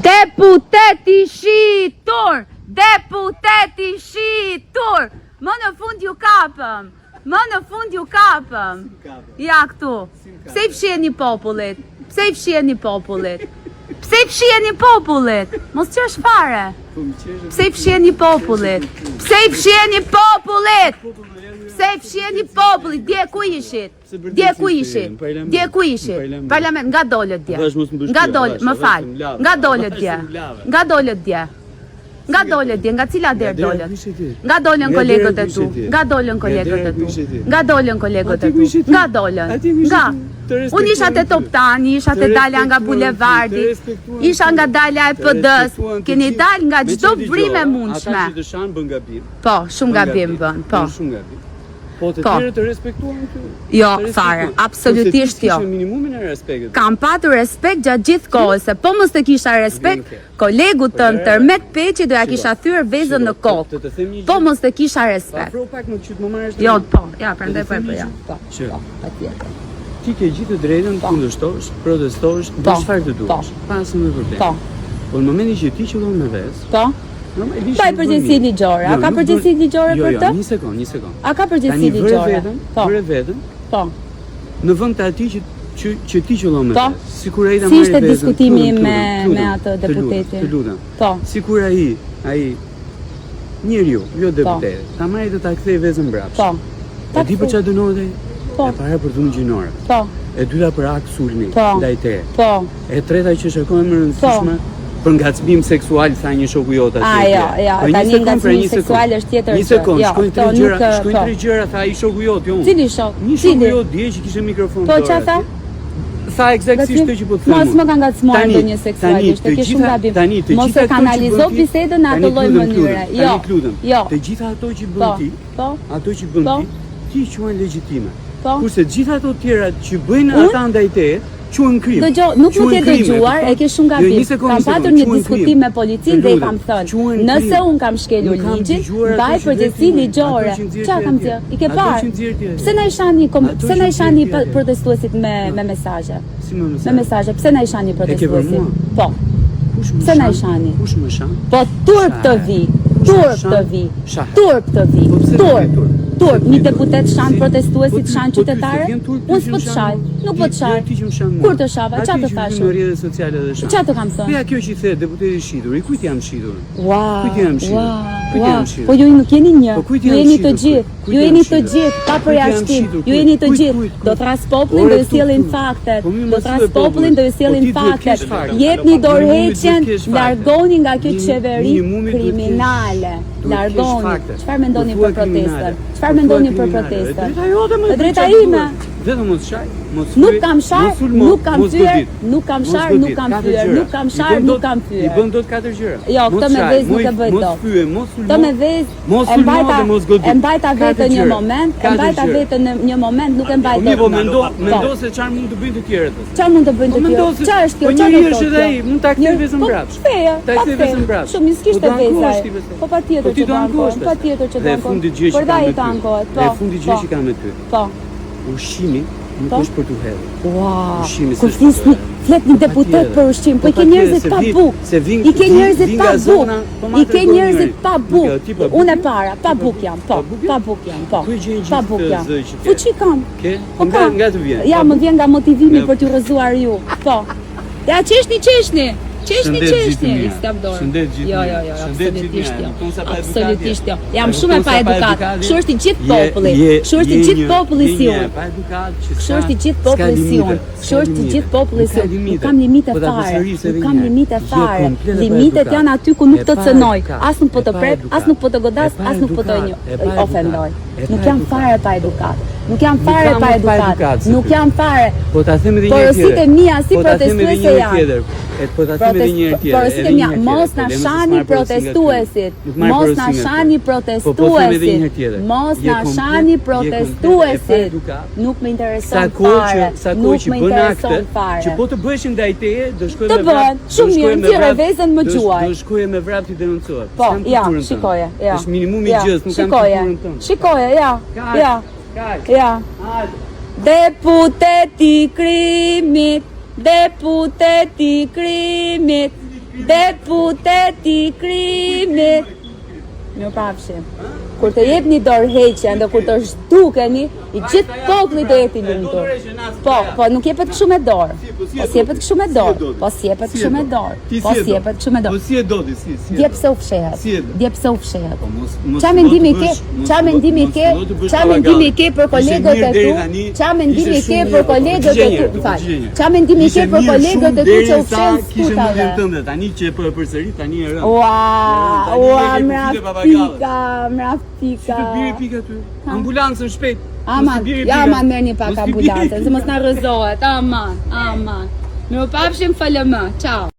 Deputeti shitur! Deputeti shitur! Më në fund ju kapëm! Më në fund ju kapëm! Ja këtu! Pse I fshiheni popullit? Pse I fshiheni popullit? Pse I fshiheni popullit? Mos qesh fare! Pse I fshiheni popullit? Pse I fshiheni popullit? Pse I fshiheni popullit? Dje ku ishit? Dje ku ishit? Dje ku ishit? Parlament, nga dolet dje. Nga dolet, më fal. Nga dolet dje. Nga dolet dje. Nga dolet dje, nga cila derë dolet? Nga dolen kolegët e tu. Nga dolen kolegët e tu. Nga dolen kolegët e tu. Nga dolen. Nga. Unë isha të Toptani, isha të dalja nga bulevardi, isha nga dalja e PD-s, keni dal nga çdo vrimë e mundshme. Po, shumë gabim bën, po. Po të tjerë të respektuan këtu? Jo, fare, absolutisht jo. Minimumin e respektit. Kam patur respekt gjatë gjithë kohës, se po mos të kisha respekt, kolegu tënd Tërmet Peqi do ja kisha thyer vezën në kokë. Po mos të kisha respekt. Afro pak më qyt më marrësh. Jo, po, ja, prandaj po ja. Po, patjetër. Ti ke gjithë të drejtën të kundërshtosh, protestosh, bësh çfarë të duash. Pa asnjë problem. Po. Po në momentin që ti qëllon me vezë. Po. Pa përgjegjësi ligjore. A ka përgjegjësi ligjore për të? Jo, një sekond. A ka përgjegjësi ligjore? Po. Për veten? Po. Në vend të atij që ti qëllon me vezë. Sikur ai ta marrë vezën. Si ishte diskutimi me atë deputetin? Të lutem. Po. Sikur ai njeriu, jo deputeti, ta marrë të ta kthej vezën mbrapsht. Po. E di për çfarë dënohet ai? Po. E para për dhunë gjinore. Po. E dyta për akt sulmi ndaj teje. Po. E treta që është akoma më e rëndësishme për ngacmim seksual, tha një shoku jot atje. Jo, tani ngacmim seksual është tjetër gjë. Një sekond, shkojnë tre gjëra, tha ai shoku jot, jo unë. Cili shok? Një shoku jot dje që kishte mikrofon. Po çfarë tha? Tha eksaktësisht të që po të them. Mos më ka ngacmuar ndonjë seksualisht, e ke shumë gabim. Mos e kanalizo bisedën në atë lloj mënyre. Jo. Të gjitha ato që bën ti, ti quhen legjitime. Kurse gjitha ato tjera që bëjnë ata ndaj teje, quhen krim. Dëgjoj, nuk më ke dëgjuar, e ke shumë gabim. Kam patur një diskutim me policinë dhe I kam thënë, nëse un kam shkelur ligjin, mbaj përgjegjësi ligjore. Çfarë kam thënë? I ke parë? Pse na i shani protestuesit me mesazhe? Me mesazhe, pse na i shani protestuesit? Po. Pse na i shani? Kush më shan? Po turp të vi. Turp, një deputet shan protestuesit, shan qytetarë? Unë s'po të shaj, nuk po të shaj. Kur të shava, qa të thashë? Qa të kam thënë? Kjo që I the deputeti shitur, I kujt jam shitur? Kujt jam shitur? Po ju nuk jeni një, ju jeni të gjithë, pa përjashtim, ju jeni të gjithë. Do thras popullin, do ju sjellin faktet. Jepni dorëheqjen, largoni nga kjo qeveri kriminale. Largoni. Çfarë mendoni për protestën? E drejta ime. Vetëm mos shaj, nuk kam shar, nuk kam fyer. I bën dot 4 gjëra. Jo, këtë me vezë nuk e bëj dot. Këtë me vezë e mbajta vetën një moment, nuk e mbaj dot. Po mendo se çfarë mund të bëjnë të tjerët. Çfarë mund të bëjnë të tjerët? Çfarë është kjo? Çfarë është ai? Mund ta kthej vezën mbrapsht. Ta kthej vezën mbrapsht. Shumë miskishte veza. Po patjetër që do ankohet. Dhe fundi gjë që kam me ty. Po. Ushqimi nuk është për t'u hedhur. Ua, kur flet një deputet për ushqim, po I ke njerëzit pa bukë. Pa bukë. Unë e para, pa bukë jam, po. Fuqi kam. Po nga të vjen? Ja, më vjen nga motivimi për t'ju rrëzuar ju. Po. Ja, qeshni. Qeshni, s'kam dorë. Jo, absolutisht jo. Jam shumë e pa edukat. Kështu është I gjithë populli. Kështu është I gjithë populli si unë. Nuk kam limite fare. Limitet janë aty ku nuk të cënoj. As nuk po të prek, as nuk po të godas, as nuk po të ofendoj. Nuk jam fare pa edukat. Nuk jam fare. Porosit e mia si protestuese janë. Porosit e mia, mos na shani protestuesit. Nuk më intereson fare. Që po të bëheshin ndaj teje, do shkojë me vrap. Shumë mirë, thirrë vezën më gjuaj. Do shkojë me vrap ti denoncohet. Po, ja, shikoje, është minimumi I gjës, nuk kam kulturën tënde. Shikoje, ja. Deputeti krimit, deputeti krimit, deputeti krimit. Mirupafshim. Kur të jep një dorë heqja dhe kur të zhdukeni, i gjithë populli do jeti lumtur. Po, nuk jepet kështu me dorë. Po si jepet kështu me dorë. Po si jepet kështu me dorë. Po si jepet kështu me dorë. Po si e do ti, si. Djep se u fshehet. Djep se u fshehet. Qa mendimi ke? Qa mendimi ke? Qa mendimi ke për kolegët e tu? Qa mendimi ke për kolegët e tu? Qa mendimi ke për kolegët e tu që u fshen sputave? Tani që e përsërit, tani e rënd. Ua, mraftika. Si të biri pika ty? Ambulancën shpejt. Aman, merr një pak ambulancën, se mos na rrëzohet. Aman. Mirupafshim, falëmë. Ciao.